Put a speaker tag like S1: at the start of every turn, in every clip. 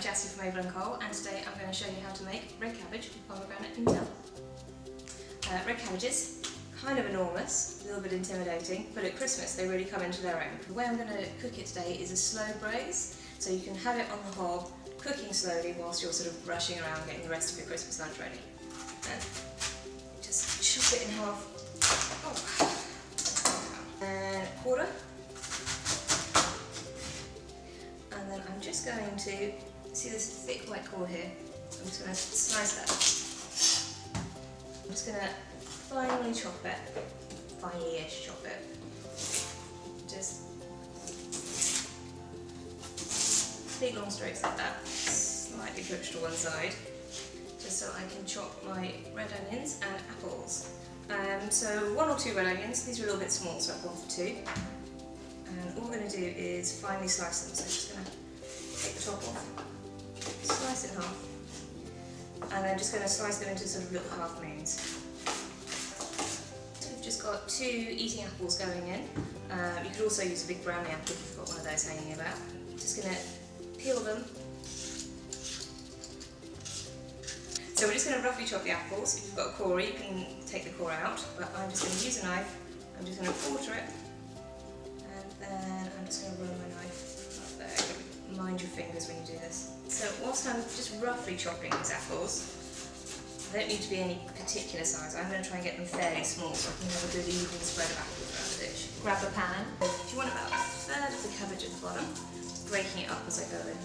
S1: Jessie from Abel and today I'm going to show you how to make red cabbage with pomegranate and dill. Red cabbages, kind of enormous, a little bit intimidating, but at Christmas they really come into their own. The way I'm going to cook it today is a slow braise, so you can have it on the hob, cooking slowly whilst you're sort of rushing around getting the rest of your Christmas lunch ready. And just chop it in half. Oh. And a quarter. And then I'm just going to, see this thick white core here? I'm just going to slice that. I'm just going to finely chop it, finely-ish chop it. Just big long strokes like that, slightly pushed to one side, just so I can chop my red onions and apples. So 1 or 2 red onions, these are a little bit small so I've gone for 2. And all we're going to do is finely slice them, so I'm just going to take the top off, slice it in half, and then just going to slice them into sort of little half moons. So we've just got 2 eating apples going in. You could also use a big brownie apple if you've got one of those hanging about. Just going to peel them. So we're just going to roughly chop the apples. If you've got a core, you can take the core out, but I'm just going to use a knife. I'm just going to quarter it, and then I'm just going to run my knife up there. Mind your fingers when you do this. So whilst I'm just roughly chopping these apples, they don't need to be any particular size. I'm going to try and get them fairly small so I can have a good even spread of apples around the dish. Grab a pan. If you want about a third of the cabbage at the bottom, breaking it up as I go in.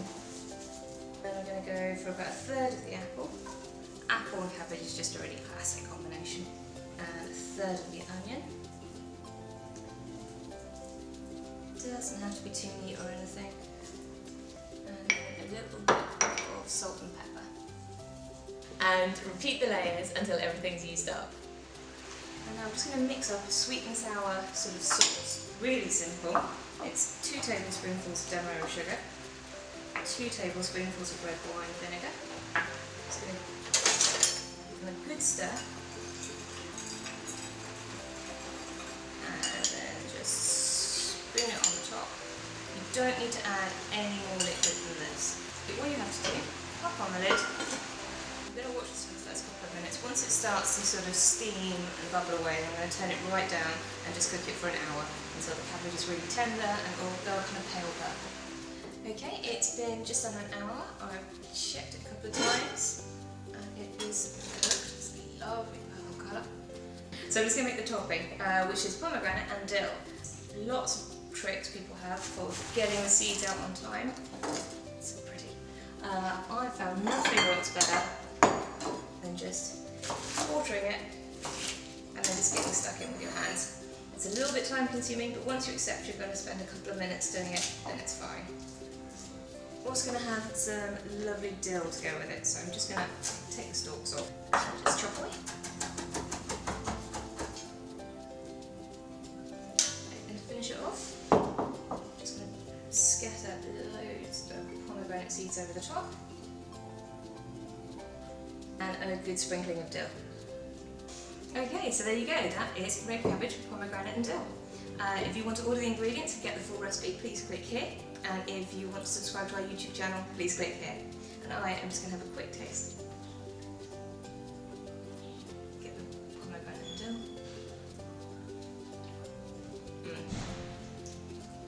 S1: Then I'm going to go for about a third of the apple. Apple and cabbage is just a really classic combination. And a third of the onion. Doesn't have to be too neat or anything. And a little bit of salt and pepper.
S2: And repeat the layers until everything's used up.
S1: And now I'm just going to mix up a sweet and sour sort of sauce. Really simple. It's 2 tablespoonfuls of demerara sugar, 2 tablespoonfuls of red wine vinegar. Just going to give them a good stir. And then just spoon it on the top. You don't need to add any more liquid than this. All you have to do, pop on the lid. I'm going to watch this for the first couple of minutes. Once it starts to sort of steam and bubble away, I'm going to turn it right down and just cook it for an hour until the cabbage is really tender and all go kind of pale purple. Okay, it's been just under an hour. I've checked it a couple of times and it is cooked. It's a lovely purple colour. So I'm just going to make the topping, which is pomegranate and dill. Lots of tricks people have for getting the seeds out on time. It's so pretty. I found nothing works better than just watering it and then just getting stuck in with your hands. It's a little bit time consuming, but once you accept you're going to spend a couple of minutes doing it, then it's fine. Also going to have some lovely dill to go with it, so I'm just going to take the stalks off and just chop away. And to finish it off, just going to scatter loads of pomegranate seeds over the top. And a good sprinkling of dill. Okay, so there you go, that is red cabbage with pomegranate and dill. If you want to order the ingredients and get the full recipe, please click here. And if you want to subscribe to our YouTube channel, please click here. And I am just going to have a quick taste. Get the pomegranate and dill.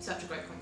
S1: Such a great combination.